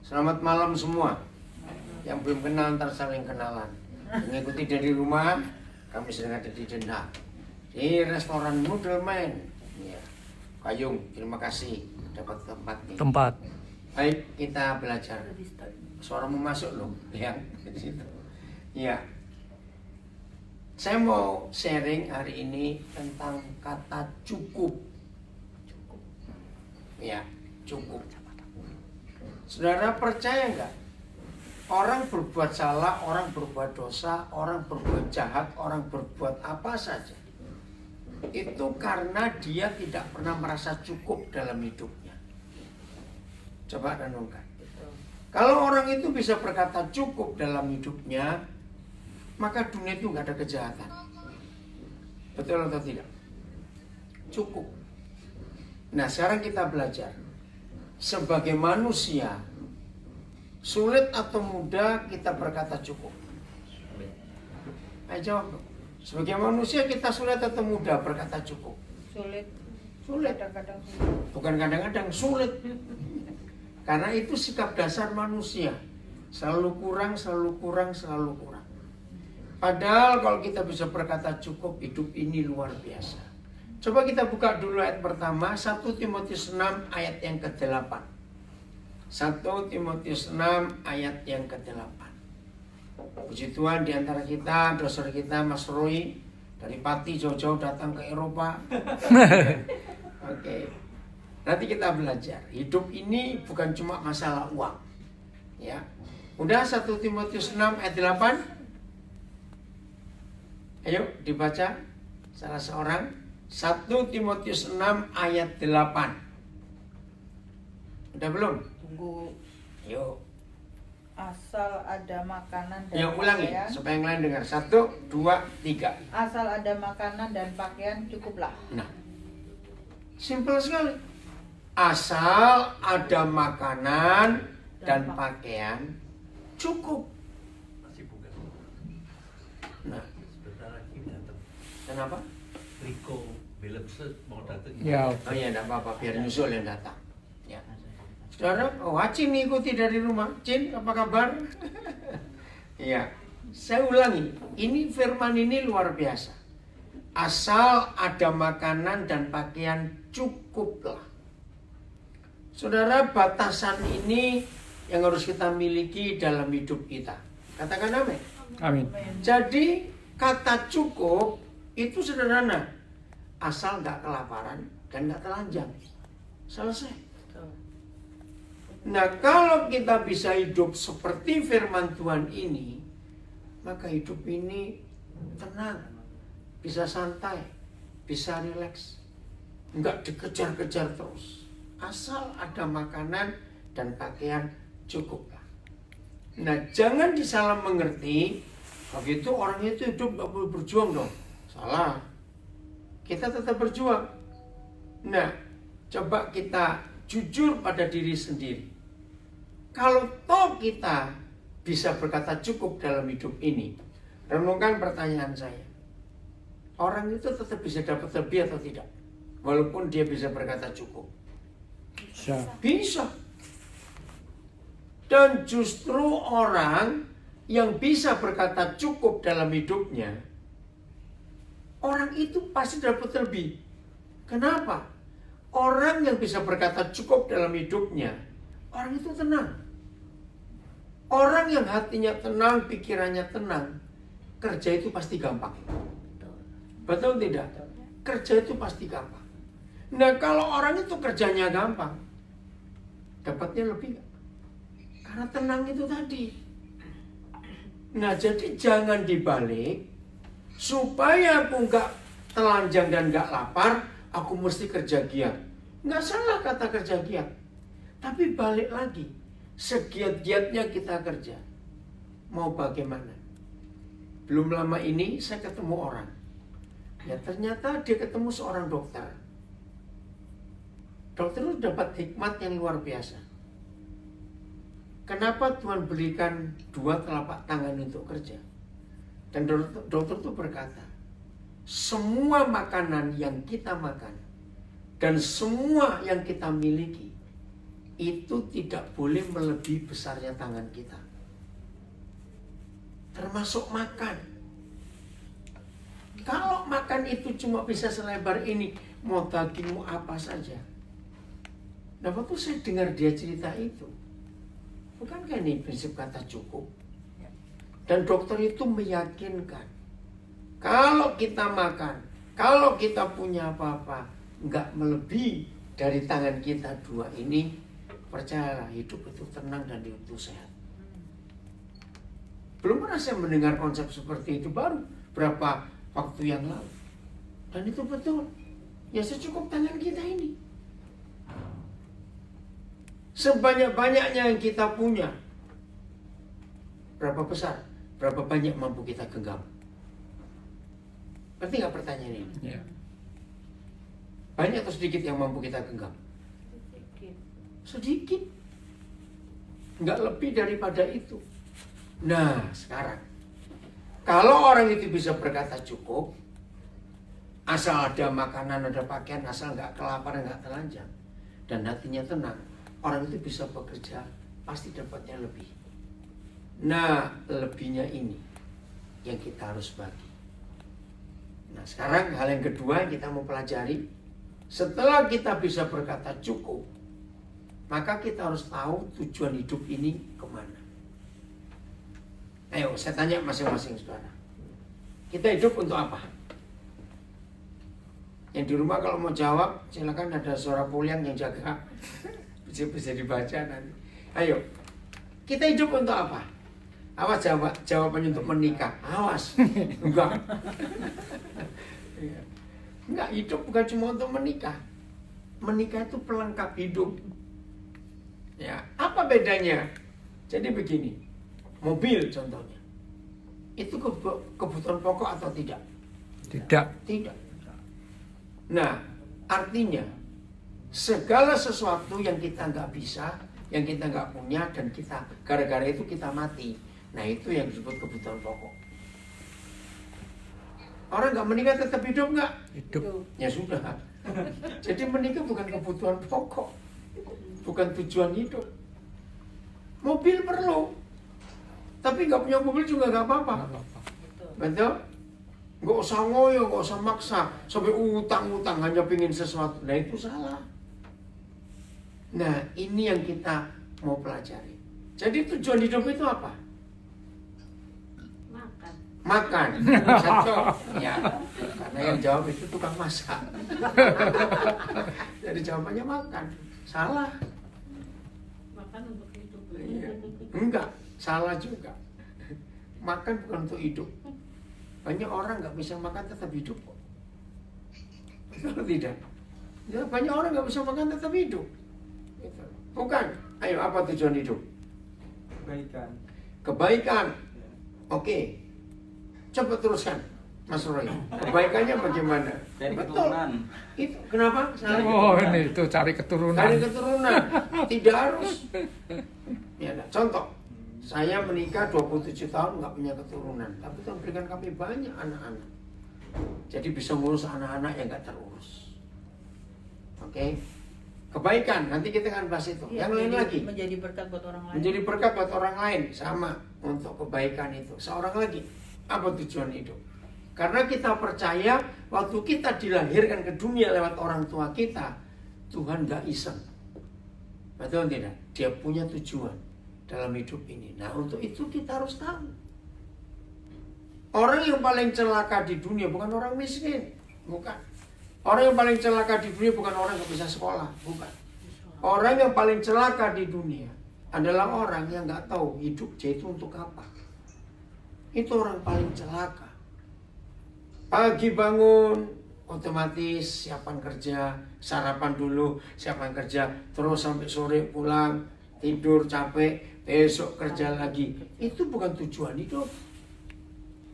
Selamat malam semua. Yang belum kenal ntar saling kenalan. Mengikuti dari rumah, kami sedang ada di Den Haag, di restoran Noodleman. Ya. Kayung, terima kasih dapat tempat. Baik, kita belajar. Suaramu masuk loh, ya. Di situ. Ya. Saya mau sharing hari ini tentang kata cukup. Ya, cukup. Saudara percaya nggak? Orang berbuat salah, orang berbuat dosa, orang berbuat jahat, orang berbuat apa saja, itu karena dia tidak pernah merasa cukup dalam hidupnya. Coba renungkan. Kalau orang itu bisa berkata cukup dalam hidupnya, maka dunia itu nggak ada kejahatan. Betul atau tidak? Cukup. Nah, sekarang kita belajar. Sebagai manusia, sulit atau mudah kita berkata cukup? Ayo jawab. Sebagai manusia kita sulit atau mudah berkata cukup? Sulit. Kadang-kadang sulit. Bukan kadang-kadang, sulit. Karena itu sikap dasar manusia. Selalu kurang, selalu kurang, selalu kurang. Padahal kalau kita bisa berkata cukup, hidup ini luar biasa. Coba kita buka dulu ayat pertama, 1 Timotius 6 ayat yang ke-8. 1 Timotius 6 ayat yang ke-8. Puji Tuhan, di antara kita, saudara kita Mas Roy dari Pati jauh-jauh datang ke Eropa. Oke. Nanti kita belajar. Hidup ini bukan cuma masalah uang. Ya. Udah 1 Timotius 6 ayat 8. Ayo dibaca salah seorang. 1 Timotius 6 ayat 8. Udah belum? Tunggu. Yuk. Asal ada makanan dan Yuk ulangi pakaian. supaya yang lain dengar. 1, 2, 3. Asal ada makanan dan pakaian cukuplah. Nah, simpel sekali. Asal ada makanan dan pakaian cukup. Nah, Sebentar lagi datang. kenapa? Riko Belemset mau datang. Ya, Oh iya, enggak apa-apa, biar nyusul yang datang. Ya. Saudara, Cin mengikuti dari rumah. Cin, apa kabar? Iya. Saya ulangi, ini firman ini luar biasa. Asal ada makanan dan pakaian cukuplah. Saudara, batasan ini yang harus kita miliki dalam hidup kita. Katakan amin. amin. Jadi kata cukup itu sederhana. Asal nggak kelaparan dan nggak telanjang. Selesai. Nah, kalau kita bisa hidup seperti firman Tuhan ini, maka hidup ini tenang, bisa santai, bisa rileks, nggak dikejar-kejar terus. Asal ada makanan dan pakaian cukuplah. Nah, jangan disalah mengerti, kalau gitu orang itu hidup nggak boleh berjuang dong. Salah. Kita tetap berjuang. Nah, coba kita jujur pada diri sendiri. Kalau toh kita bisa berkata cukup dalam hidup ini, renungkan pertanyaan saya. Orang itu tetap bisa dapat lebih atau tidak? Walaupun dia bisa berkata cukup. Bisa. Dan justru orang yang bisa berkata cukup dalam hidupnya, orang itu pasti dapat lebih. Kenapa? Orang yang bisa berkata cukup dalam hidupnya, orang itu tenang. Orang yang hatinya tenang, pikirannya tenang, kerja itu pasti gampang. Betul tidak? Kerja itu pasti gampang. Nah, kalau orang itu kerjanya gampang, dapatnya lebih gak? Karena tenang itu tadi. Nah, jadi jangan dibalik. Supaya aku nggak telanjang dan nggak lapar, aku mesti kerja giat. Nggak salah kata kerja giat. Tapi balik lagi, segiat-giatnya kita kerja. Mau bagaimana? Belum lama ini saya ketemu orang. Ya ternyata dia ketemu seorang dokter. Dokter itu dapat hikmat yang luar biasa. Kenapa Tuhan berikan 2 telapak tangan untuk kerja? Dan dokter itu berkata, semua makanan yang kita makan dan semua yang kita miliki itu tidak boleh melebihi besarnya tangan kita. Termasuk makan. Kalau makan itu cuma bisa selebar ini, mau daging mau apa saja. Nah, waktu saya dengar dia cerita itu, bukankah ini prinsip kata cukup? Dan dokter itu meyakinkan, kalau kita makan, kalau kita punya apa-apa, nggak melebihi dari tangan kita dua ini, percayalah hidup itu tenang dan itu sehat. Belum pernah saya mendengar konsep seperti itu, baru berapa waktu yang lalu. Dan itu betul. Ya secukup tangan kita ini. Sebanyak-banyaknya yang kita punya, berapa besar, berapa banyak mampu kita genggam? Ngerti nggak pertanyaan ini? Ya. Banyak atau sedikit yang mampu kita genggam? Sedikit. Nggak lebih daripada itu. Nah, sekarang kalau orang itu bisa berkata cukup, asal ada makanan, ada pakaian, asal nggak kelaparan, nggak telanjang, dan hatinya tenang, orang itu bisa bekerja, pasti dapatnya lebih. Nah, lebihnya ini yang kita harus bagi. Nah, sekarang hal yang kedua yang kita mau pelajari, setelah kita bisa berkata cukup, maka kita harus tahu tujuan hidup ini kemana. Ayo, saya tanya masing-masing saudara. Kita hidup untuk apa? Yang di rumah kalau mau jawab, silakan, ada suara puliang yang jaga. Bisa dibaca nanti. Ayo, kita hidup untuk apa? Awas jawabannya untuk menikah. Awas. Enggak. Enggak, hidup bukan cuma untuk menikah. Menikah itu pelengkap hidup. Ya, apa bedanya? Jadi begini. Mobil contohnya. Itu kebutuhan pokok atau tidak? Tidak. Tidak. Nah, artinya segala sesuatu yang kita nggak bisa, yang kita nggak punya, dan kita gara-gara itu kita mati. Nah, itu yang disebut kebutuhan pokok. Orang nggak menikah tetap hidup nggak? Hidup. Ya sudah. Jadi menikah bukan kebutuhan pokok, bukan tujuan hidup. Mobil perlu, tapi nggak punya mobil juga nggak apa-apa. Betul? Nggak usah ngoyo, nggak usah maksa sampai utang-utang hanya pingin sesuatu. Nah, itu salah. Nah, ini yang kita mau pelajari. Jadi tujuan hidup itu apa? Makan. Satu. Ya, karena yang jawab itu tukang masak. Jadi jawabannya makan. Salah. Makan untuk hidup. Iya. Enggak, salah juga. Makan bukan untuk hidup. Banyak orang nggak bisa makan tetap hidup kok. Betul tidak? Ya, banyak orang nggak bisa makan tetap hidup. Gitu. Bukan. Ayo, apa tujuan hidup? Kebaikan. Kebaikan. Oke. Coba teruskan, Mas Roy. Kebaikannya bagaimana? Dari Betul. keturunan. Itu kenapa? Oh, ini itu cari keturunan. Cari keturunan. Tidak harus. Ya, nah, contoh. Saya menikah 27 tahun nggak punya keturunan, tapi Tuhan berikan kami banyak anak-anak. Jadi bisa ngurus anak-anak yang nggak terurus. Oke, kebaikan nanti kita akan bahas itu. Ya, Yang lain lagi, menjadi berkat buat orang lain. menjadi berkat buat orang lain, sama untuk kebaikan itu. Seorang lagi, apa tujuan hidup? Karena kita percaya waktu kita dilahirkan ke dunia lewat orang tua kita, Tuhan nggak iseng. Betul tidak? Dia punya tujuan dalam hidup ini. Nah, untuk itu kita harus tahu. Orang yang paling celaka di dunia bukan orang miskin, bukan. Orang yang paling celaka di dunia bukan orang yang bisa sekolah, bukan. Orang yang paling celaka di dunia adalah orang yang nggak tahu hidup dia itu untuk apa. Itu orang paling celaka. Pagi bangun, otomatis siapan kerja, sarapan dulu, siapan kerja, terus sampai sore pulang, tidur capek, besok kerja lagi. Itu bukan tujuan hidup.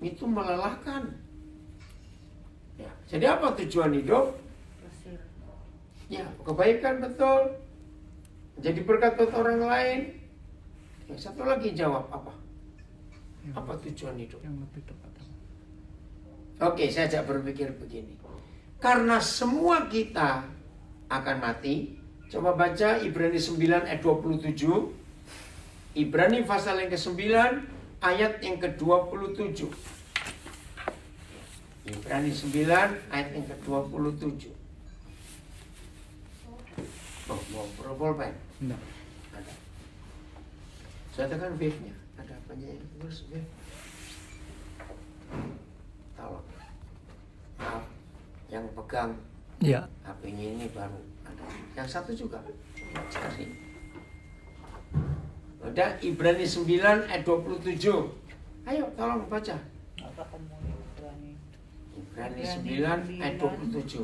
Itu melelahkan. Ya, jadi apa tujuan hidup? Ya, kebaikan betul. Jadi berkat buat orang lain. Yang satu lagi jawab apa? Apa tujuan hidup? Yang lebih tepat. Oke, saya ajak berpikir begini. Karena semua kita akan mati, Coba baca Ibrani 9 ayat 27. Ibrani pasal yang ke-9 ayat yang ke-27. Ibrani 9 ayat yang ke-27. Oh, mau pulpen? Enggak. Ada. Saya tekan wave-nya. Ada apanya yang terus wave? Tolong. Maaf, yang pegang Ya. HP-nya ini baru ada. Yang satu juga. Cari. Udah, Ibrani 9 ayat 27. Ayo, tolong baca. Apa kamu Ibrani? Ibrani Ibrani 9 ayat 27.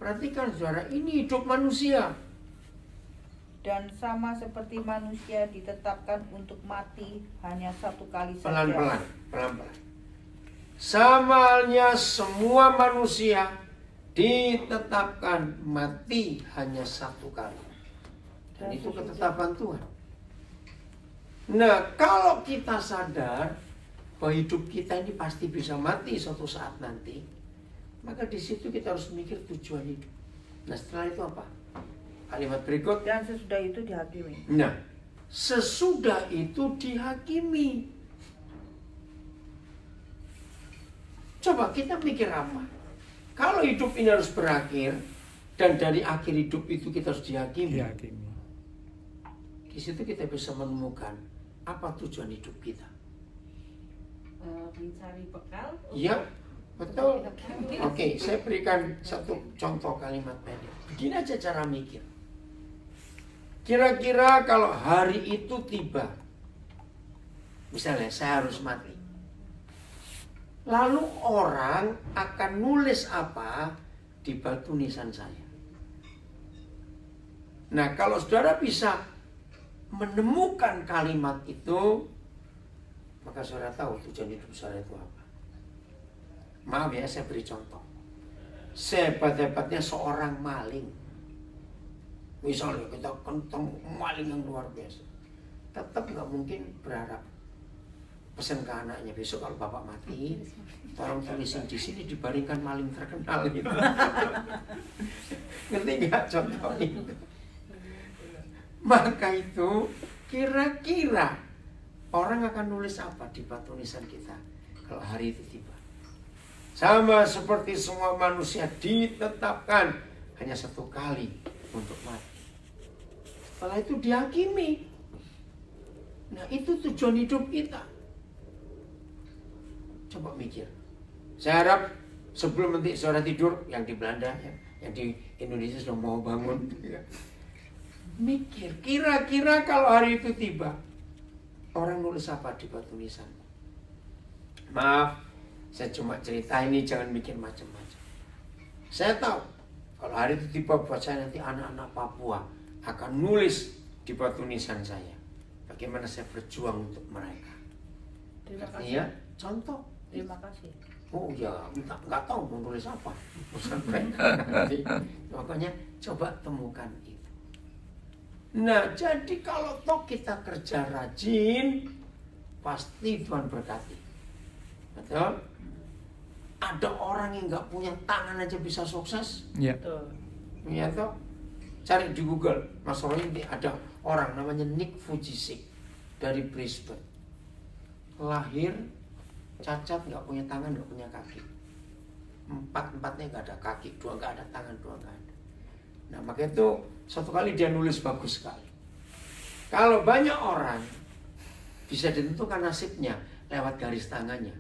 Perhatikan saudara, ini hidup manusia. Dan sama seperti manusia ditetapkan untuk mati hanya satu kali saja. Pelan-pelan, pelan-pelan. Sama halnya semua manusia ditetapkan mati hanya satu kali. Dan itu ketetapan Tuhan. Nah, kalau kita sadar bahwa hidup kita ini pasti bisa mati suatu saat nanti, maka di situ kita harus mikir tujuan hidup. Nah, setelah itu apa? Kalimat berikut. Dan sesudah itu dihakimi. Nah, sesudah itu dihakimi. Coba kita mikir apa? Kalau hidup ini harus berakhir, dan dari akhir hidup itu kita harus dihakimi. Dihakimi. Di situ kita bisa menemukan apa tujuan hidup kita. Mencari bekal. Iya, betul. Oke, saya berikan satu contoh kalimat pendek. Begini aja cara mikir. Kira-kira kalau hari itu tiba, misalnya saya harus mati, lalu orang akan nulis apa di batu nisan saya. Nah, kalau saudara bisa menemukan kalimat itu, maka saudara tahu tujuan hidup saudara itu apa. Maaf ya, saya beri contoh. Sehebat-hebatnya seorang maling, misalnya kita ketemu maling yang luar biasa, tetap nggak mungkin berharap pesan ke anaknya, besok kalau bapak mati, tolong tulisin di sini dibaringkan maling terkenal gitu. Ngerti nggak contoh itu? Maka itu kira-kira orang akan nulis apa di batu nisan kita kalau hari itu tiba? Sama seperti semua manusia ditetapkan hanya satu kali untuk mati. Setelah itu dihakimi. Nah, itu tujuan hidup kita. Coba mikir. Saya harap sebelum nanti saudara tidur, yang di Belanda, yang di Indonesia sudah mau bangun, mikir, kira-kira kalau hari itu tiba, orang nulis apa di batu nisan? Maaf, saya cuma cerita ini, jangan mikir macam-macam. Saya tahu, kalau hari itu tiba buat saya, nanti anak-anak Papua akan nulis di batu nisan saya bagaimana saya berjuang untuk mereka. Terima kasih. Artinya, contoh. Terima kasih. Oh ya, nggak tahu mau nulis apa urusan mereka. Nanti, makanya coba temukan itu. Nah, jadi kalau toh kita kerja rajin, pasti Tuhan berkati. Betul? Ada orang yang nggak punya tangan aja bisa sukses. Ya. Betul. Ya toh? Cari di Google, Mas Roy, ini ada orang namanya Nick Vujicic dari Brisbane. Lahir cacat, nggak punya tangan, nggak punya kaki. Empatnya nggak ada kaki, dua nggak ada tangan, dua nggak ada. Nah, maka itu suatu kali dia nulis bagus sekali. Kalau banyak orang bisa ditentukan nasibnya lewat garis tangannya.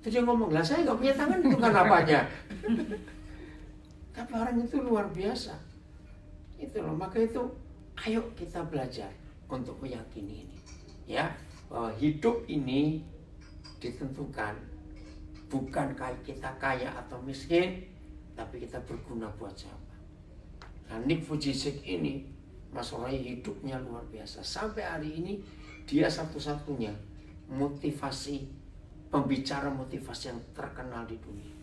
Terus dia ngomong, lah saya nggak punya tangan, tentukan apanya? Tapi orang itu luar biasa. Itu loh, maka itu ayo kita belajar untuk meyakini ini, ya, bahwa hidup ini ditentukan bukan kita kaya atau miskin, tapi kita berguna buat siapa. Nah, Nick Vujicic ini, Mas Roy, hidupnya luar biasa. Sampai hari ini dia satu-satunya pembicara motivasi yang terkenal di dunia.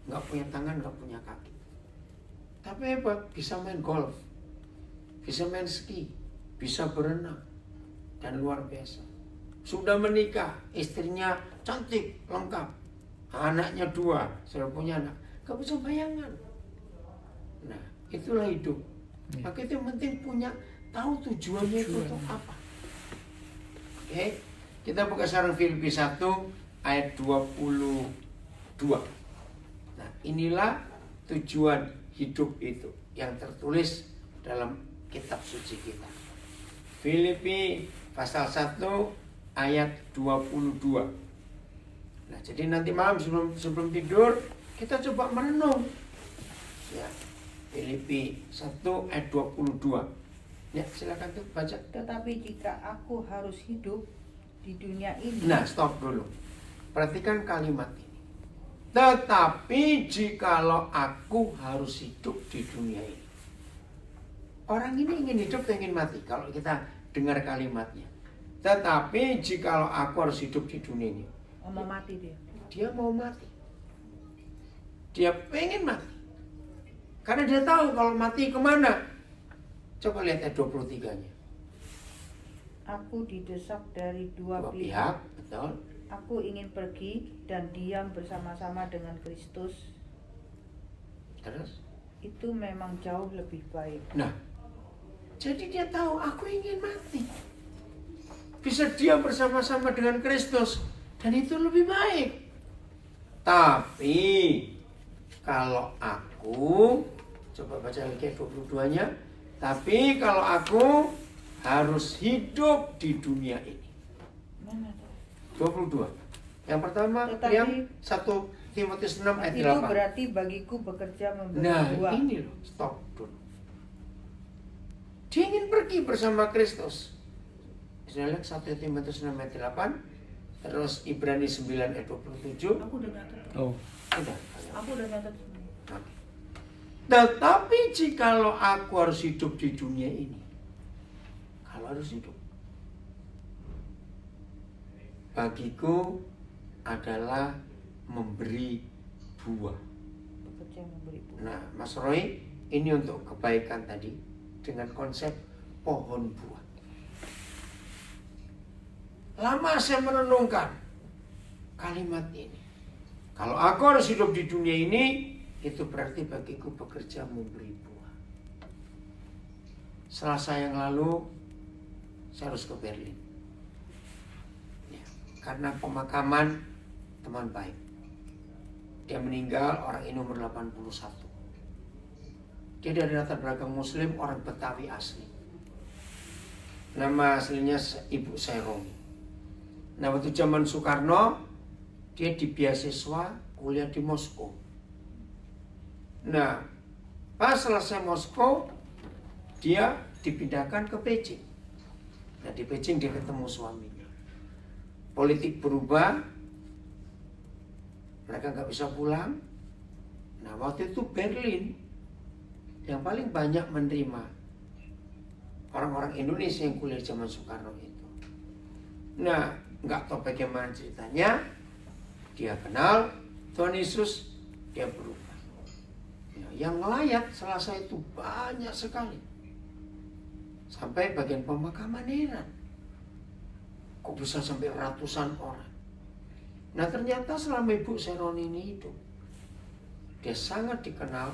Nggak punya tangan, nggak punya kaki. Tapi hebat, bisa main golf, bisa main ski, bisa berenang, dan luar biasa. Sudah menikah, istrinya cantik, lengkap, anaknya 2, sudah punya anak, gak bisa bayangan. Nah, itulah hidup. Maka itu yang penting punya tahu tujuannya itu untuk apa. Oke, kita buka sekarang Filipi 1 ayat 22. Nah, inilah tujuan hidup itu yang tertulis dalam kitab suci kita. Filipi pasal 1 ayat 22. Nah, jadi nanti malam sebelum tidur kita coba merenung. Ya, Filipi 1 ayat 22. Ya, silakan tuh baca. Tetapi jika aku harus hidup di dunia ini. Nah, stop dulu. Perhatikan kalimat ini. Tetapi jikalau aku harus hidup di dunia ini. Orang ini ingin hidup atau ingin mati? Kalau kita dengar kalimatnya. Tetapi jikalau aku harus hidup di dunia ini. Mau mati dia. Dia mau mati. Dia pengen mati. Karena dia tahu kalau mati kemana. Coba lihat ayat 23-nya. Aku didesak dari dua Dua pihak. pihak, betul. Aku ingin pergi dan diam bersama-sama dengan Kristus. Terus? Itu memang jauh lebih baik. Nah, jadi dia tahu aku ingin mati. Bisa diam bersama-sama dengan Kristus. Dan itu lebih baik. Tapi kalau aku, coba baca lagi ayat 22-nya. Tapi kalau aku harus hidup di dunia ini. Mana tuh? 22. Yang pertama, Tetapi- yang 1 Timotius 6 ayat Itu 8. berarti bagiku bekerja memberi Nah, buah. ini loh, stop dulu. Dia ingin pergi bersama Kristus. Misalnya 1 Timotius 6 ayat 8, terus Ibrani 9 ayat 27. Aku udah nyatet. Oh, Udah. Aku udah nyatet semua. Oke. Tetapi jikalau aku harus hidup di dunia ini, kalau harus hidup, bagiku adalah memberi buah. Bekerja memberi buah. Nah, Mas Roy, ini untuk kebaikan tadi dengan konsep pohon buah. Lama saya merenungkan kalimat ini. Kalau aku harus hidup di dunia ini, itu berarti bagiku bekerja memberi buah. Selasa yang lalu, saya harus ke Berlin. Ya, karena pemakaman teman baik. Dia meninggal, orang ini umur 81. Dia dari latar belakang Muslim, orang Betawi asli. Nama aslinya Ibu Seromi. Nah, waktu zaman Soekarno, dia di beasiswa kuliah di Moskow. Nah, pas selesai Moskow, dia dipindahkan ke Beijing. Nah, di Beijing dia ketemu suaminya. Politik berubah, mereka nggak bisa pulang. Nah, waktu itu Berlin yang paling banyak menerima orang-orang Indonesia yang kuliah zaman Soekarno itu. Nah, nggak tahu bagaimana ceritanya, dia kenal Tuhan Yesus, dia berubah. Ya, yang melayat Selasa itu banyak sekali. Sampai bagian pemakaman heran. Kok bisa sampai ratusan orang? Nah, ternyata selama Ibu Seroni ini hidup, dia sangat dikenal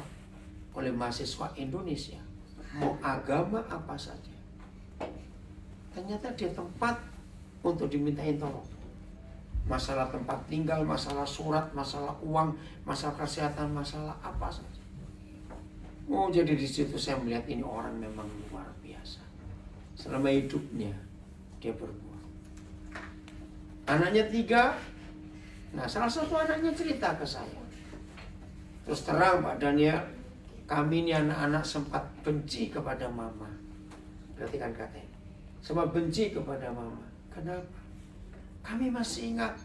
oleh mahasiswa Indonesia, mau agama apa saja. Ternyata dia tempat untuk dimintain tolong. Masalah tempat tinggal, masalah surat, masalah uang, masalah kesehatan, masalah apa saja. Oh, jadi di situ saya melihat ini orang memang luar biasa. Selama hidupnya dia berbuah. Anaknya 3. Nah, salah satu anaknya cerita ke saya. Terus terang Pak Daniel, kami ini anak-anak sempat benci kepada mama. Perhatikan katanya. Sempat benci kepada mama. Kenapa? Kami masih ingat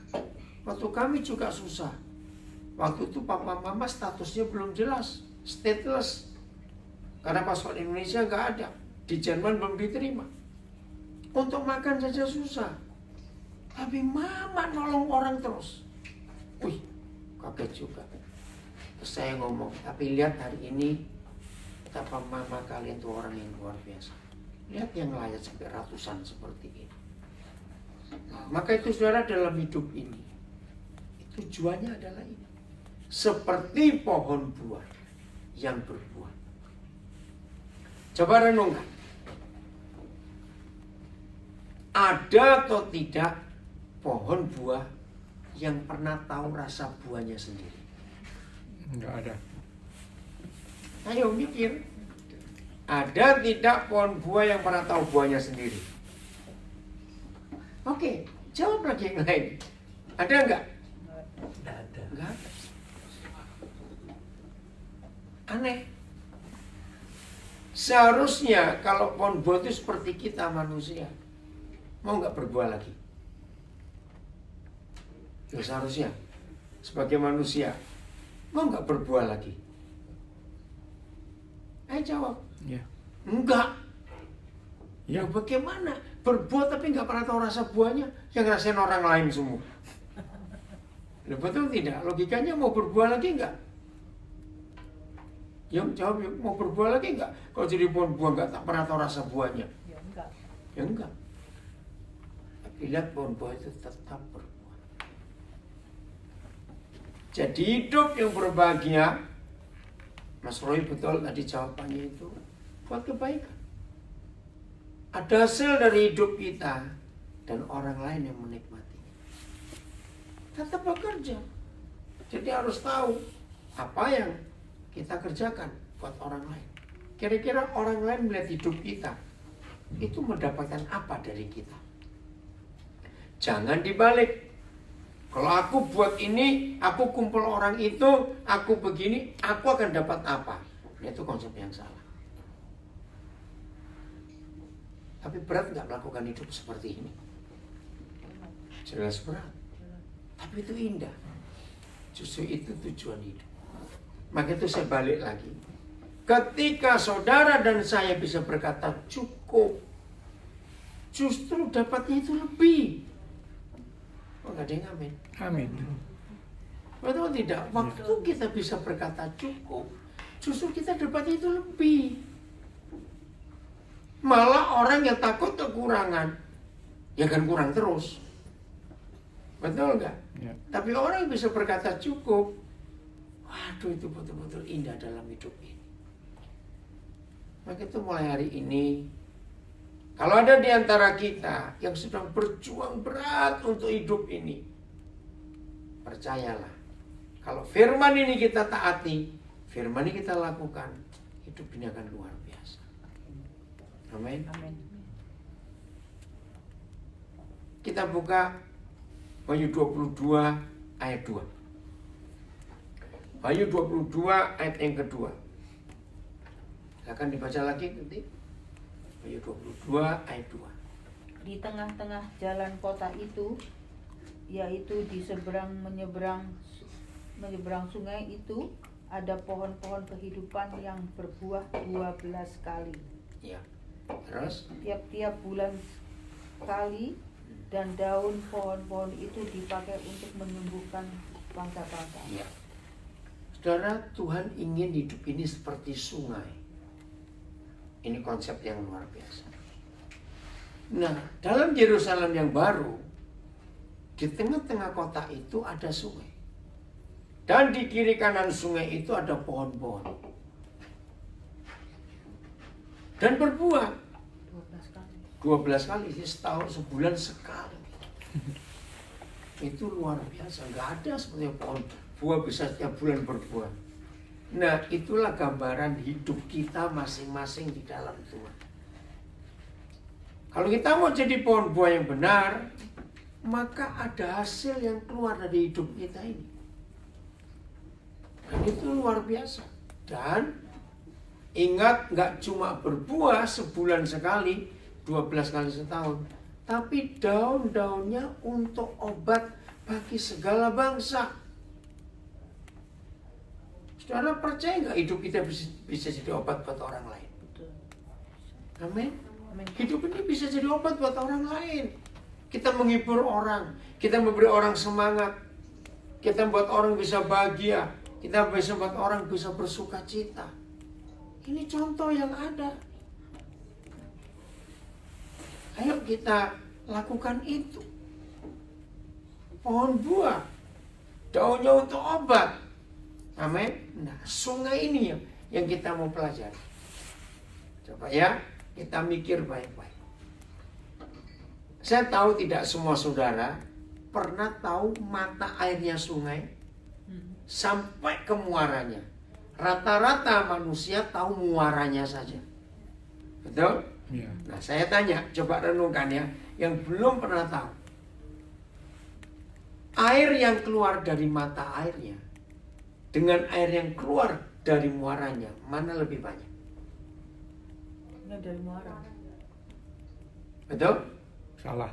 waktu kami juga susah. Waktu itu papa mama statusnya belum jelas, stateless. Karena paspor Indonesia nggak ada, di Jerman belum diterima. Untuk makan saja susah. Tapi mama nolong orang terus. Wih, kaget juga. Terus saya ngomong, tapi lihat hari ini betapa mama kalian tuh orang yang luar biasa. Lihat yang layak sampai ratusan seperti ini. Nah, maka itu saudara dalam hidup ini, tujuannya adalah ini. Seperti pohon buah yang berbuah. Coba renungkan. Ada atau tidak pohon buah yang pernah tahu rasa buahnya sendiri? Enggak ada. Ayo mikir. Ada tidak pohon buah yang pernah tahu buahnya sendiri? Oke, jawab lagi yang lain. Ada enggak? Tidak ada. Enggak ada. Aneh. Seharusnya kalau pohon buah itu seperti kita manusia, mau nggak berbuah lagi? Ya seharusnya sebagai manusia mau nggak berbuah lagi? Ayo jawab. Ya. Enggak. Ya. Ya bagaimana? Berbuah tapi nggak pernah tahu rasa buahnya, yang ngerasain orang lain semua. Loh, betul tidak? Logikanya mau berbuah lagi nggak? Yang jawab, mau berbuah lagi nggak? Kalau jadi pohon buah nggak tak pernah tahu rasa buahnya. Ya enggak. Ya enggak. Tapi lihat pohon buah itu tetap berbuah. Jadi hidup yang berbahagia, Mas Roy betul tadi jawabannya itu buat kebaikan. Ada hasil dari hidup kita dan orang lain yang menikmatinya. Tetap bekerja. Jadi harus tahu apa yang kita kerjakan buat orang lain. Kira-kira orang lain melihat hidup kita itu mendapatkan apa dari kita? Jangan dibalik. Kalau aku buat ini, aku kumpul orang itu, aku begini, aku akan dapat apa? Itu konsep yang salah. Tapi berat nggak melakukan hidup seperti ini? Jelas berat. Tapi itu indah. Justru itu tujuan hidup. Maka itu saya balik lagi. Ketika saudara dan saya bisa berkata cukup, justru dapatnya itu lebih. Oh, nggak ada yang amin. Amin. Betul tidak? Waktu kita bisa berkata cukup, justru kita dapatnya itu lebih. Malah orang yang takut kekurangan, ya kan kurang terus. Betul nggak? Ya. Tapi orang yang bisa berkata cukup, waduh itu betul-betul indah dalam hidup ini. Maka itu mulai hari ini, kalau ada di antara kita yang sedang berjuang berat untuk hidup ini, percayalah, kalau firman ini kita taati, firman ini kita lakukan, hidup ini akan luar biasa. Amin. Amin. Kita buka Wahyu 22 ayat 2. Wahyu 22 ayat yang kedua. Akan dibaca lagi nanti. Wahyu 22 ayat 2. Di tengah-tengah jalan kota itu, yaitu di menyeberang sungai itu, ada pohon-pohon kehidupan yang berbuah 12 kali. Ya. Terus Tiap-tiap bulan sekali, dan daun pohon-pohon itu dipakai untuk menyembuhkan bangsa-bangsa. ya. Saudara, Tuhan ingin hidup ini seperti sungai. Ini konsep yang luar biasa. Nah, dalam Yerusalem yang baru, di tengah-tengah kota itu ada sungai. Dan di kiri kanan sungai itu ada pohon-pohon. Dan berbuah 12 kali. 12 kali, setahun sebulan sekali. Itu luar biasa, nggak ada seperti pohon buah bisa setiap bulan berbuah. Nah, itulah gambaran hidup kita masing-masing di dalam Tuhan. Kalau kita mau jadi pohon buah yang benar, maka ada hasil yang keluar dari hidup kita ini. Dan itu luar biasa. Dan ingat, nggak cuma berbuah sebulan sekali, 12 kali setahun, tapi daun-daunnya untuk obat bagi segala bangsa. Saudara percaya nggak hidup kita bisa jadi obat buat orang lain? Betul. Amin. Amin. Hidup ini bisa jadi obat buat orang lain. Kita menghibur orang, kita memberi orang semangat, kita buat orang bisa bahagia, kita bisa buat orang bisa bersuka cita. Ini contoh yang ada. Ayo kita lakukan itu. Pohon buah, daunnya untuk obat. Amin. Nah, sungai ini yang kita mau pelajari. Coba ya, kita mikir baik-baik. Saya tahu tidak semua saudara pernah tahu mata airnya sungai sampai ke muaranya. Rata-rata manusia tahu muaranya saja. Betul? Ya. Nah, saya tanya, coba renungkan ya, yang belum pernah tahu. Air yang keluar dari mata airnya dengan air yang keluar dari muaranya, mana lebih banyak? Ini dari muara. Betul? Salah.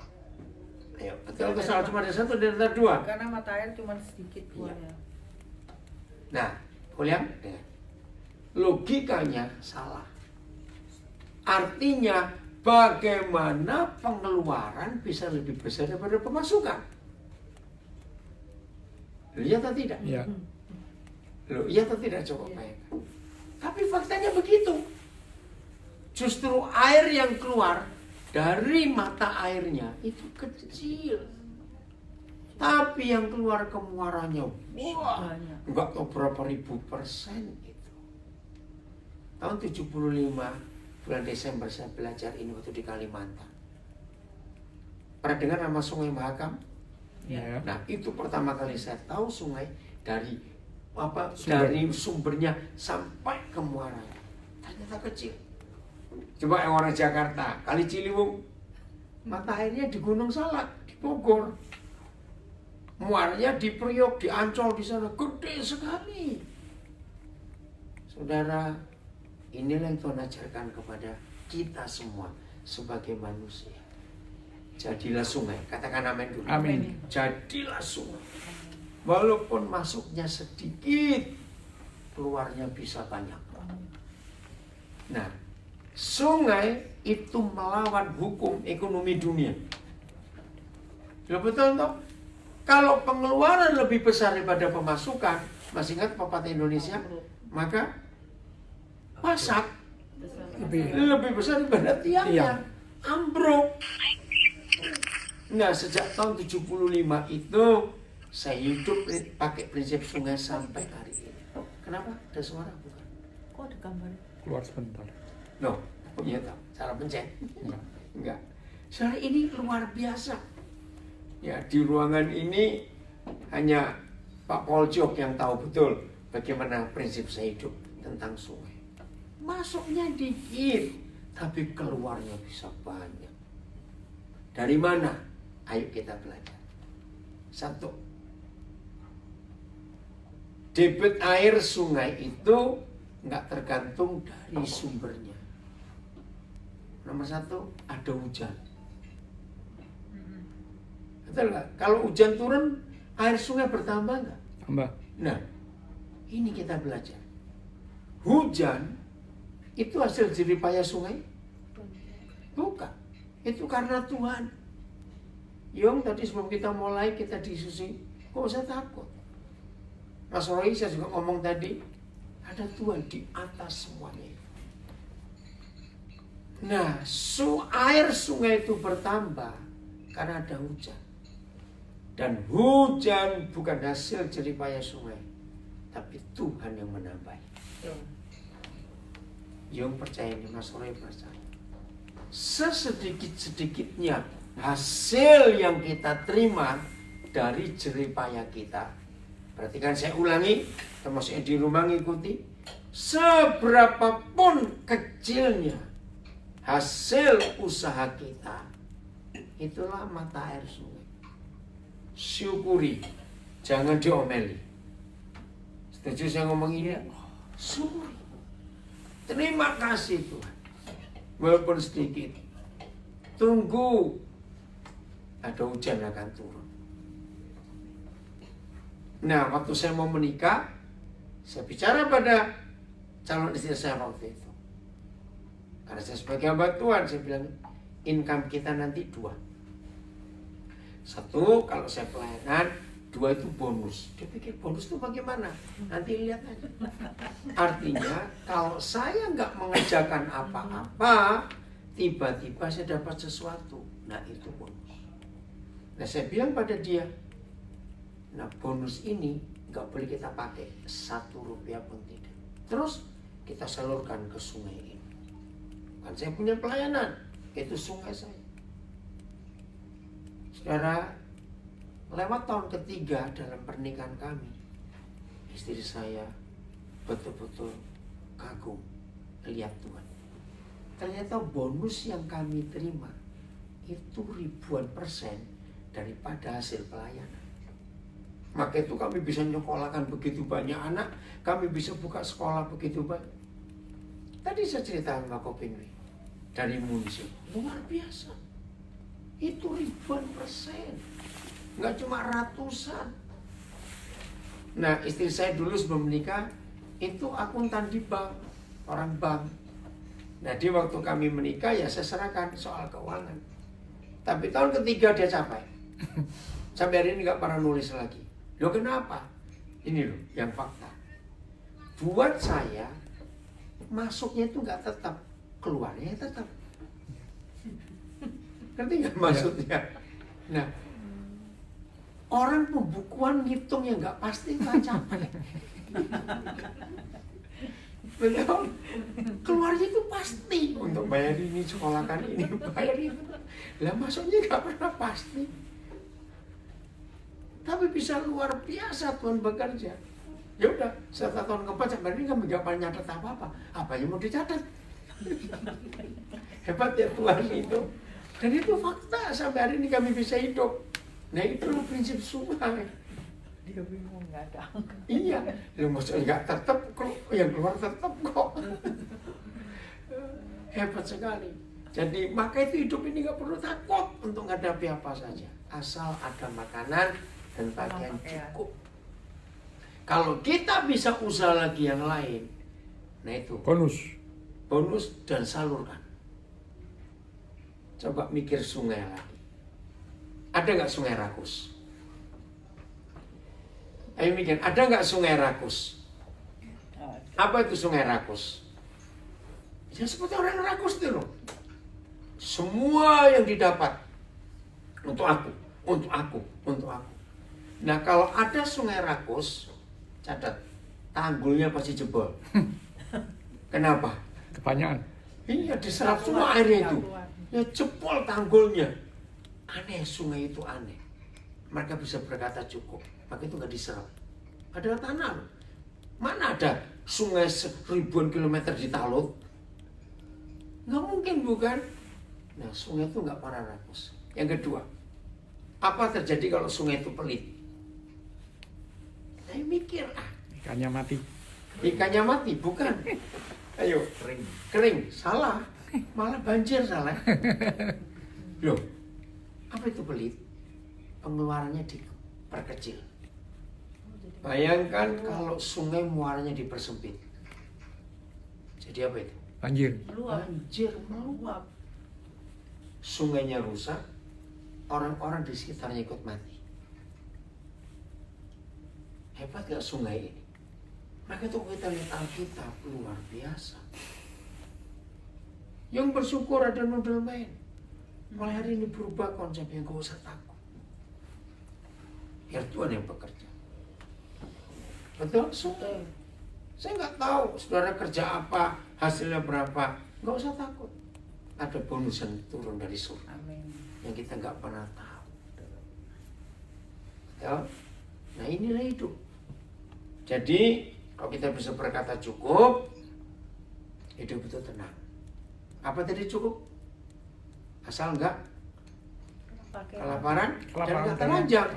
Ayo, betul atau salah? Cuma ada satu dan ada dua. Karena mata air cuma sedikit keluarnya. Nah, William, logikanya salah. Artinya bagaimana pengeluaran bisa lebih besar daripada pemasukan? Iya atau tidak? Ya. Loh, iya atau tidak? Coba bayangkan. Tapi faktanya begitu. Justru air yang keluar dari mata airnya itu kecil. Tapi yang keluar ke muaranya, wah, Banyak. enggak tahu berapa ribu persen itu. Tahun 75 bulan Desember saya belajar ini waktu di Kalimantan. Pernah dengar nama Sungai Mahakam? Ya. Nah, itu pertama kali saya tahu sungai dari Sumber. dari sumbernya sampai ke muaranya. Ternyata kecil. Coba yang orang Jakarta, Kali Ciliwung, mata airnya di Gunung Salak, di Bogor. Muaranya di Priok, di Ancol, di sana gede sekali. Saudara, inilah yang Tuhan ajarkan kepada kita semua sebagai manusia. Jadilah sungai, katakan amin dulu. Amin. Jadilah sungai. Walaupun masuknya sedikit, keluarnya bisa banyak. Nah, sungai itu melawan hukum ekonomi dunia. Ya betul toh? Kalau pengeluaran lebih besar daripada pemasukan, masih ingat pepatah Indonesia? Maka pasak lebih besar daripada tiangnya. Tiang. Ambruk. Nah, sejak tahun 75 itu saya hidup pakai prinsip sungai sampai hari ini. Kenapa? Ada suara bukan? Kok ada gambar? Keluar sebentar. Loh, iya tahu. Cara pencet? Enggak. Enggak. Soalnya ini luar biasa. Ya, di ruangan ini hanya Pak Poljok yang tahu betul bagaimana prinsip saya hidup tentang sungai. Masuknya dikit, tapi keluarnya bisa banyak. Dari mana? Ayo kita belajar. Satu, debit air sungai itu nggak tergantung dari sumbernya. Nomor satu, ada hujan. Betul nggak? Kalau hujan turun, air sungai bertambah nggak? Tambah. Nah, ini kita belajar. Hujan itu hasil jeripaya sungai? Bukan. Itu karena Tuhan. Yong, tadi sebelum kita mulai, kita diskusi, kok usah takut. Mas Roy, saya juga ngomong tadi, ada Tuhan di atas semuanya. Nah, air sungai itu bertambah karena ada hujan. Dan hujan bukan hasil jeripaya sungai, tapi Tuhan yang menambahi. Yong percaya ini, Mas Roy percaya. Sesedikit-sedikitnya hasil yang kita terima dari jeripaya kita. Perhatikan, saya ulangi, termasuk yang di rumah ngikuti. Seberapapun kecilnya hasil usaha kita, itulah mata air sungai. Syukuri, jangan diomeli. Setuju saya ngomong ini? Syukuri. Terima kasih Tuhan. Walaupun sedikit. Tunggu ada hujan akan turun. Nah, waktu saya mau menikah, saya bicara pada calon istri saya waktu itu. Karena saya sebagai hamba Tuhan, saya bilang income kita nanti 2. 1, kalau saya pelayanan, 2 itu bonus. Dia pikir bonus itu bagaimana? Nanti lihat aja. Artinya, kalau saya nggak mengerjakan apa-apa, tiba-tiba saya dapat sesuatu. Nah, itu bonus. Nah, saya bilang pada dia, nah bonus ini nggak boleh kita pakai 1 rupiah pun tidak. Terus kita salurkan ke sungai ini. Kan saya punya pelayanan, itu sungai saya. Saudara, lewat tahun ketiga dalam pernikahan kami, istri saya betul-betul kagum lihat Tuhan. Ternyata bonus yang kami terima itu ribuan persen daripada hasil pelayanan. Maka itu kami bisa nyekolahkan begitu banyak anak, kami bisa buka sekolah begitu banyak. Tadi saya cerita sama Kopinwi dari Munsi, luar biasa. Itu ribuan persen, nggak cuma ratusan. Nah, istri saya dulu sebelum menikah itu akuntan di bank, orang bank. Nah, di waktu kami menikah ya saya serahkan soal keuangan. Tapi tahun ketiga dia capai. Sampai hari ini nggak pernah nulis lagi. Loh kenapa? Ini loh yang fakta. Buat saya masuknya itu nggak tetap, keluarnya tetap. Ngerti nggak maksudnya? Nah, orang pembukuan ngitung yang nggak pasti nggak capai. Betul. Keluarnya itu pasti untuk bayar ini, sekolahkan ini, bayar itu. Lah masuknya nggak pernah pasti. Tapi bisa luar biasa Tuhan bekerja. Ya udah, 1 tahun keempat sampai ini kami nggak pernah nyatet apa-apa. Apa yang mau dicatat? Hebat ya Tuhan itu. Dan itu fakta, sampai hari ini kami bisa hidup. Nah itu prinsip sungai. Dia bingung nggak ada. Iya, lu maksudnya nggak tetap kok, yang keluar tetap kok. Hebat sekali. Jadi maka itu hidup ini nggak perlu takut untuk menghadapi apa saja, asal ada makanan dan pakaian cukup. Kalau kita bisa usaha lagi yang lain, nah itu bonus dan salurkan. Coba mikir sungai lagi. Ada nggak sungai rakus? Ayo mikir, ada nggak sungai rakus? Apa itu sungai rakus? Ya seperti orang rakus itu loh. Semua yang didapat untuk aku, untuk aku, untuk aku. Nah kalau ada sungai rakus, catat, tanggulnya pasti jebol. Kenapa? Kebanyakan. Iya, diserap semua airnya itu. Ya jebol tanggulnya. Aneh, sungai itu aneh. Mereka bisa berkata cukup, maka itu nggak diserap. Ada tanah loh. Mana ada sungai ribuan kilometer di Talut? Nggak mungkin bukan? Nah sungai itu nggak pernah rakus. Yang kedua, apa terjadi kalau sungai itu pelit? Saya mikir, Ikannya mati. ikannya mati, bukan? Ayo, kering, salah. Malah banjir salah. Loh, apa itu pelit? Pengeluarannya diperkecil. Bayangkan kalau sungai muaranya dipersempit. Jadi apa itu? Banjir. Banjir meluap. Sungainya rusak, orang-orang di sekitarnya ikut mati. Hebat gak sungai ini? Maka itu kita lihat Alkitab luar biasa. Yang bersyukur ada nudel main. Mulai hari ini berubah konsepnya, gak usah takut. Biar Tuhan yang bekerja. Betul? Sungai. Saya nggak tahu saudara kerja apa, hasilnya berapa. Nggak usah takut. Ada bonus yang turun dari surga. Amin. Yang kita nggak pernah tahu. Ya? Nah inilah hidup. Jadi kalau kita bisa berkata cukup, hidup itu tenang. Apa tadi cukup? Asal nggak kelaparan dan nggak telanjang.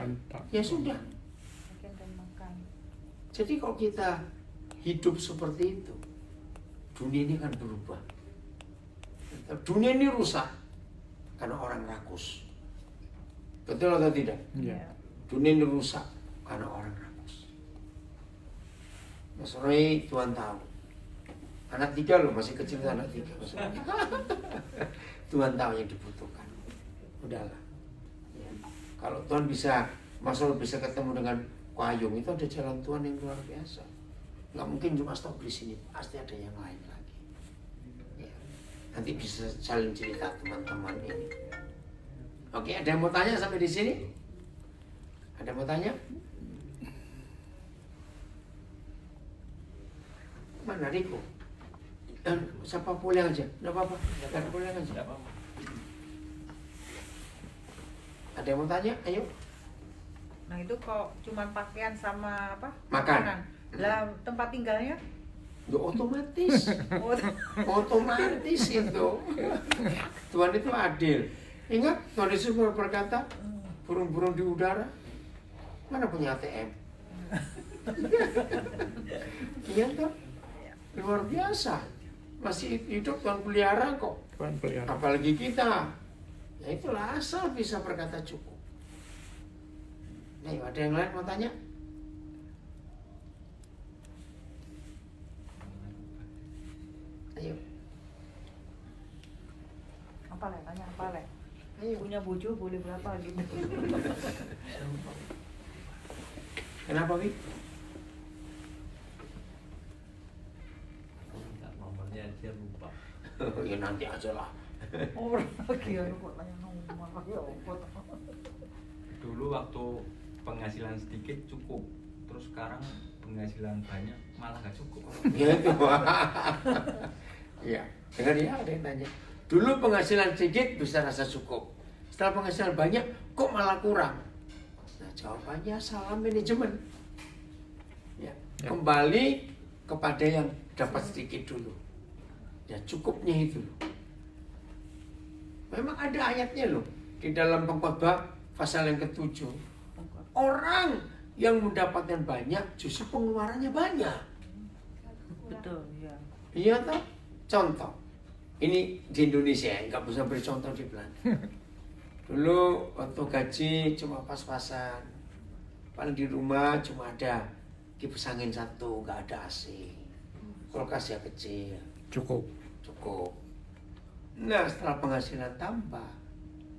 Ya sudah. Makan dan makan. Jadi kalau kita hidup seperti itu, dunia ini akan berubah. Dunia ini rusak karena orang rakus. Betul atau tidak? Iya. Dunia ini rusak karena orang rakus. Mas Roy, Tuhan tahu. Anak 3 loh, masih kecil anak 3. Tuhan tahu yang dibutuhkan. Udahlah. Ya. Kalau Tuhan bisa, Mas Roy bisa ketemu dengan Kwayung, itu ada jalan Tuhan yang luar biasa. Nggak mungkin cuma stop di sini, pasti ada yang lain lagi. Ya. Nanti bisa saling cerita teman-teman ini. Oke, ada yang mau tanya sampai di sini? Ada yang mau tanya? Mana Riko? Siapa pulang aja? Nggak apa-apa. Jangan pulang aja. Tidak apa-apa. Ada yang mau tanya? Ayo. Nah itu kok cuma pakaian sama apa? Makan. Makanan. Lah tempat tinggalnya? Ya otomatis. Oh, Otomatis itu. Tuhan itu adil. Ingat Tuhan Yesus berkata, burung-burung di udara mana punya ATM? Iya toh? Luar biasa. Masih hidup Tuhan pelihara kok. Tuhan pelihara. Apalagi kita. Ya itulah asal bisa berkata cukup. Nah, ada yang lain mau tanya? Ayo. apa le? Tanya apa le? Ayo. Punya bojo boleh berapa gitu? Kenapa, Wi? Minta nomornya aja lupa. Ya nanti aja lah. Oh, lagi ya kok tanya nomor ya kok. Dulu waktu penghasilan sedikit cukup, terus sekarang penghasilan banyak malah nggak cukup. Ya itu. Iya, dengar ya, ada yang tanya. Dulu penghasilan sedikit bisa rasa cukup. Setelah penghasilan banyak, kok malah kurang? Nah, jawabannya salah manajemen. Ya, Ya. kembali kepada yang dapat sedikit dulu. Ya, cukupnya itu. Memang ada ayatnya loh di dalam Pengkhotbah pasal yang ke-7. Orang yang mendapatkan banyak justru pengeluarannya banyak. Betul, ya. Iya toh? Contoh. Ini di Indonesia, nggak bisa beri contoh di Belanda. Dulu waktu gaji cuma pas-pasan. Paling di rumah cuma ada kipas angin satu, nggak ada AC. Kulkas ya kecil, Cukup. cukup. Nah setelah penghasilan tambah,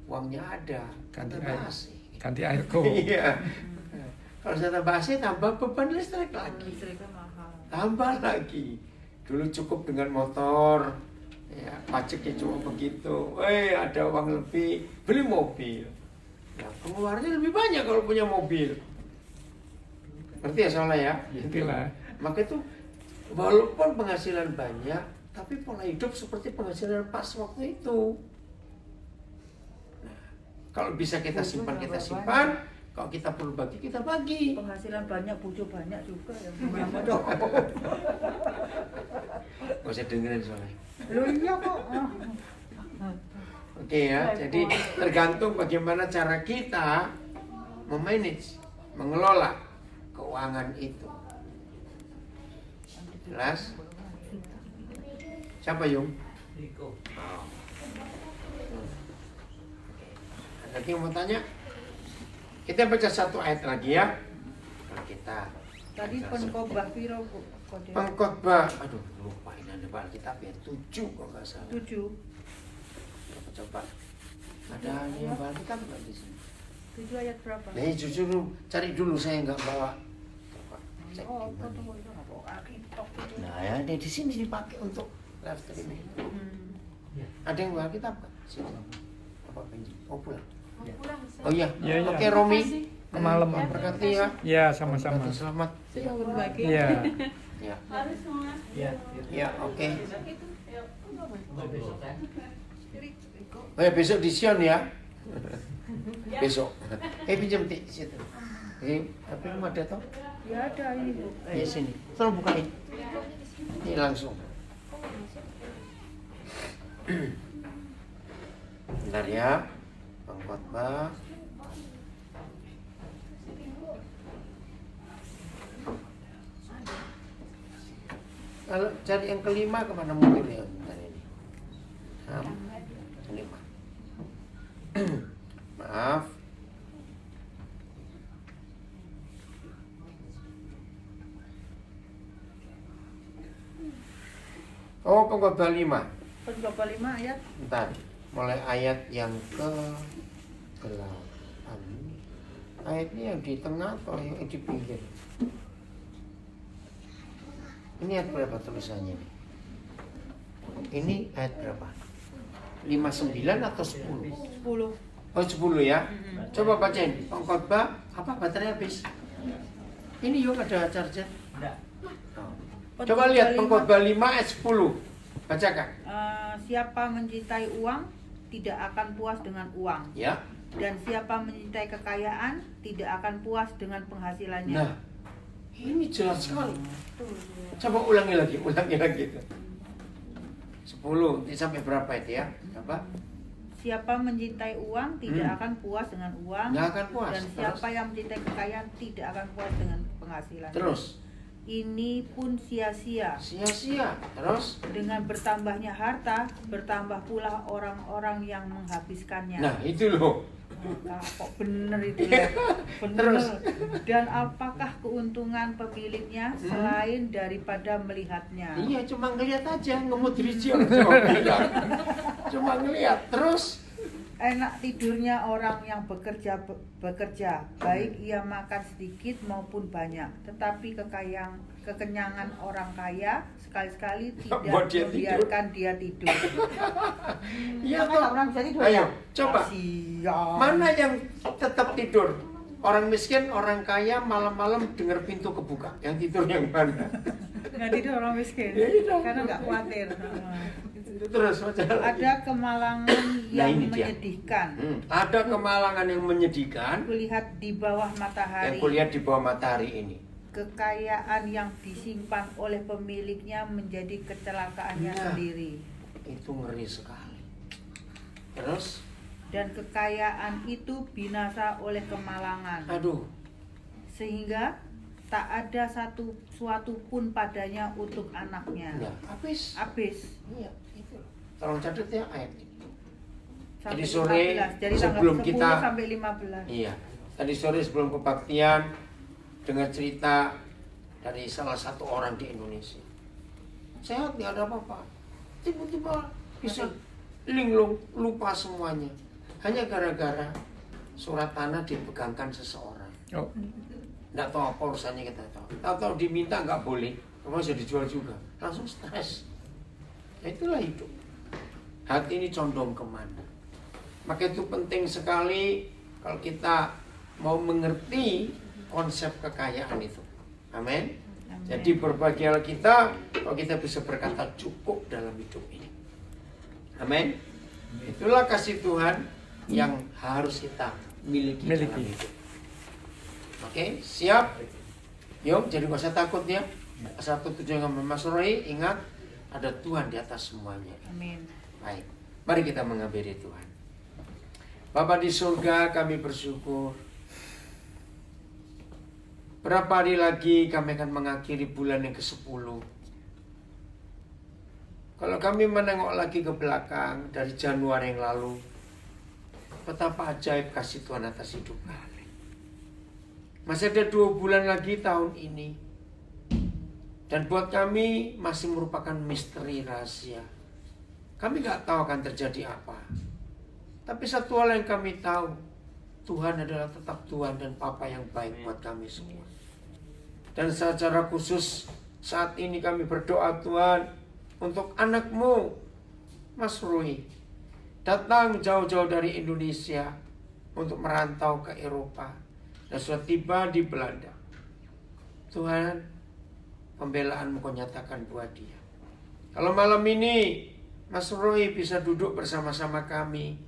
uangnya ada, Ganti tambah air. AC. Ganti airco. Iya. Kalau saya tambah AC, tambah beban listrik lagi. Listriknya mahal. Tambah lagi. Dulu cukup dengan motor, ya pajaknya cuma begitu. Ada uang lebih, beli mobil. Nah, pengeluarannya lebih banyak kalau punya mobil. Ngerti ya soalnya ya? Itulah. Maka itu walaupun penghasilan banyak, tapi pola hidup seperti penghasilan pas waktu itu. Nah, kalau bisa kita simpan, kita simpan. Kalau kita perlu bagi, kita bagi. Penghasilan banyak, bojo banyak juga ya. Gimana dong? Gak usah dengerin soalnya. Loh iya kok. Oke ya, jadi tergantung bagaimana cara kita memanage, mengelola keuangan itu. Jelas? Siapa Yung? Riko. Ada yang mau tanya? Kita baca satu ayat lagi ya. Kita Tadi Pengkhotbah piro kode? Pengkhotbah, aduh lupa ini ada Alkitab ya 7 kok nggak salah. 7. Coba ada yang Alkitab nggak di sini? 7 ayat berapa? Nih jujur cari dulu saya nggak bawa. Coba cek Oh, di mana. foto itu nggak bawa Alkitab itu. Nah ya di sini dipakai untuk live streaming. Ada yang bawa Alkitab nggak? Sini. Apa pinjam? Oh pulang. Oh iya. Iya, iya. Oke Romi. Malam. Berkati ya. Ya, sama-sama. Berkati, selamat. Sudah berbagi. Iya. Ya. Harus semua. Ya. Ya oke. Besok ya. Oh ya besok di Sion ya. Besok. Pinjam di situ. Apa yang ada toh? Ya ada ini Bu. Di sini. Tolong bukain. Ini langsung. Bentar ya. Pengkhotbah. Kalau cari yang kelima kemana mungkin ya? Bentar ini. Kelima. Maaf. Oh, Pengkhotbah 5. Pengkhotbah 5 ayat. Bentar. Mulai ayat yang ke 8. Ayat ini yang di tengah atau yang di pinggir? Ini ayat berapa tulisannya nih? Ini ayat berapa? 59 atau 10? 10. Oh 10 ya. Coba bacain. Pengkhotbah apa baterai habis? Ini yuk ada charger. Enggak. Oh. Coba lihat Pengkhotbah 5 ayat 10. Bacakan. Siapa mencintai uang tidak akan puas dengan uang. Ya. Dan siapa mencintai kekayaan tidak akan puas dengan penghasilannya. Nah, ini jelas sekali. Tuh. Coba ulangi lagi itu. 10 sampai berapa itu ya? Apa? Siapa mencintai uang tidak akan puas dengan uang. Nggak akan puas. Dan siapa yang mencintai kekayaan tidak akan puas dengan penghasilan. Terus? Ini pun sia-sia. Sia-sia. Terus? Dengan bertambahnya harta, bertambah pula orang-orang yang menghabiskannya. Nah, itu loh. Nah, kok bener itu ya? Bener. Terus? Dan apakah keuntungan pemiliknya selain daripada melihatnya? Iya, cuma ngeliat aja, ngemut driji cuma ngeliat. Terus? Enak tidurnya orang yang bekerja, baik ia makan sedikit maupun banyak. Tetapi kekenyangan orang kaya sekali-sekali tidak Buat dia membiarkan dia tidur. Iya Masa toh. orang bisa tidur Ayo, ya? coba. Kasihan. Mana yang tetap tidur? Orang miskin, orang kaya malam-malam dengar pintu kebuka. Yang tidur yang mana? Nggak tidur orang miskin, Ya, iya. karena nggak khawatir. Terus baca lagi. Ada kemalangan yang ini dia. menyedihkan. Ada kemalangan yang menyedihkan Kulihat di bawah yang matahari. kulihat di bawah matahari ini. Kekayaan yang disimpan oleh pemiliknya menjadi kecelakaannya Nah. sendiri. Itu ngeri sekali. Terus? Dan kekayaan itu binasa oleh kemalangan. Aduh. Sehingga tak ada suatu pun padanya untuk anaknya. Ya, habis. Habis. Iya, itu. Tolong catat ya ayat itu. Sampai Tadi sore 15. Jadi sebelum tanggal 10 kita- sampai 15. Iya. Tadi sore sebelum kebaktian dengar cerita dari salah satu orang di Indonesia. Sehat, nggak ada apa-apa. Tiba-tiba bisa linglung, lupa semuanya. Hanya gara-gara surat tanah dipegangkan seseorang. Oh, Nggak tahu apa urusannya, kita tahu. Tahu-tahu diminta nggak boleh, kamu bisa dijual juga. Langsung stres. Ya, itulah hidup. Hati ini condong kemana? Maka itu penting sekali kalau kita mau mengerti konsep kekayaan itu. Amin. Amin. Jadi berbahagialah kita kalau kita bisa berkata cukup dalam hidup ini. Amin. Itulah kasih Tuhan yang harus kita miliki. Dalam hidup. Oke, siap? Yuk, jadi gak usah takut ya. Satu tujuan yang Mas Roy, ingat ada Tuhan di atas semuanya. Amin. Baik, mari kita mengakhiri Tuhan. Bapa di surga, kami bersyukur. Berapa hari lagi kami akan mengakhiri bulan yang ke-10. Kalau kami menengok lagi ke belakang dari Januari yang lalu, betapa ajaib kasih Tuhan atas hidup kami. Masih ada 2 bulan lagi tahun ini. Dan buat kami masih merupakan misteri rahasia. Kami gak tahu akan terjadi apa. Tapi satu hal yang kami tahu, Tuhan adalah tetap Tuhan dan Papa yang baik buat kami semua. Dan secara khusus saat ini kami berdoa Tuhan untuk anakmu, Mas Rui. Datang jauh-jauh dari Indonesia untuk merantau ke Eropa. Dan sudah tiba di Belanda. Tuhan, pembelaanmu kau nyatakan buat dia. Kalau malam ini Mas Roy bisa duduk bersama-sama kami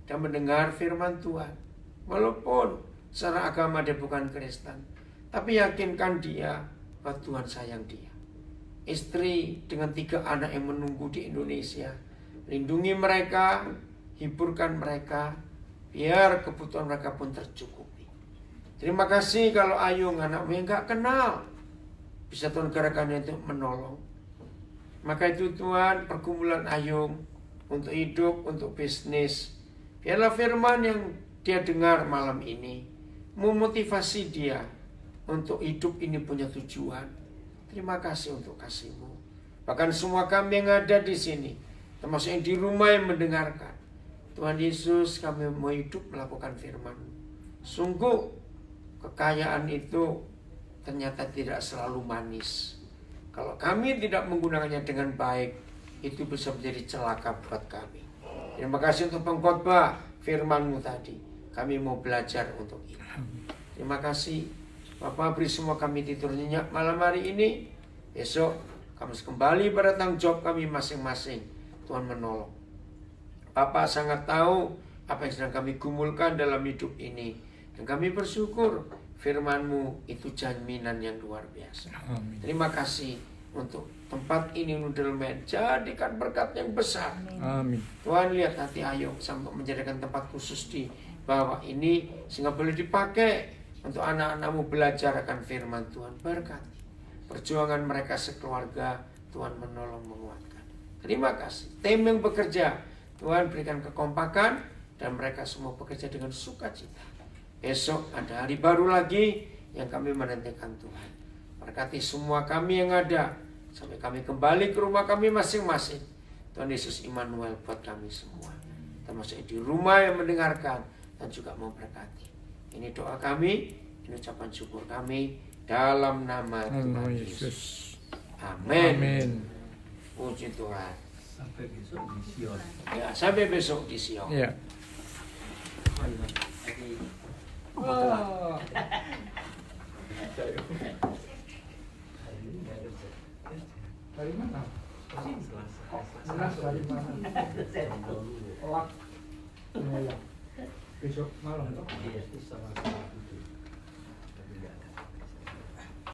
dan mendengar firman Tuhan. Walaupun secara agama dia bukan Kristen, tapi yakinkan dia bahwa Tuhan sayang dia. Istri dengan 3 anak yang menunggu di Indonesia, lindungi mereka, hiburkan mereka, biar kebutuhan mereka pun tercukupi. Terima kasih kalau Ayung anakmu yang gak kenal bisa Tuhan gerakkan untuk menolong. Maka itu Tuhan, pergumulan Ayung untuk hidup, untuk bisnis, biarlah firman yang dia dengar malam ini memotivasi dia untuk hidup ini punya tujuan. Terima kasih untuk kasih-Mu. Bahkan semua kami yang ada di sini, termasuk yang di rumah yang mendengarkan, Tuhan Yesus, kami mau hidup melakukan firman-Mu. Sungguh kekayaan itu ternyata tidak selalu manis. Kalau kami tidak menggunakannya dengan baik, itu bisa menjadi celaka buat kami. Terima kasih untuk pengkhotbah firman-Mu tadi. Kami mau belajar untuk itu. Terima kasih Bapak, beri semua kami tidur nyenyak malam hari ini. Besok Kami kembali pada tanggung jawab kami masing-masing. Tuhan menolong. Bapa sangat tahu apa yang sedang kami gumulkan dalam hidup ini. Dan kami bersyukur firman-Mu itu jaminan yang luar biasa. Amin. Terima kasih untuk tempat ini Nudelman. Jadikan berkat yang besar. Amin. Tuhan lihat hati Ayo sampai menjadikan tempat khusus di bawah ini sehingga boleh dipakai untuk anak-anak-Mu belajar akan firman Tuhan. Berkati perjuangan mereka sekeluarga, Tuhan menolong menguatkan. Terima kasih. Tim yang bekerja, Tuhan berikan kekompakan dan mereka semua bekerja dengan sukacita. Besok ada hari baru lagi yang kami menantikan Tuhan. Berkati semua kami yang ada sampai kami kembali ke rumah kami masing-masing. Tuhan Yesus Immanuel buat kami semua, termasuk di rumah yang mendengarkan dan juga memberkati. Ini doa kami, ini ucapan syukur kami dalam nama Tuhan Yesus. Amin. Amin. Puji Tuhan. Sampai besok di Sion. Ya, sampai besok di Sion. Ya. Dari mana? Dari mana? Olak. Ya. Besok malam. Iya, sama-sama.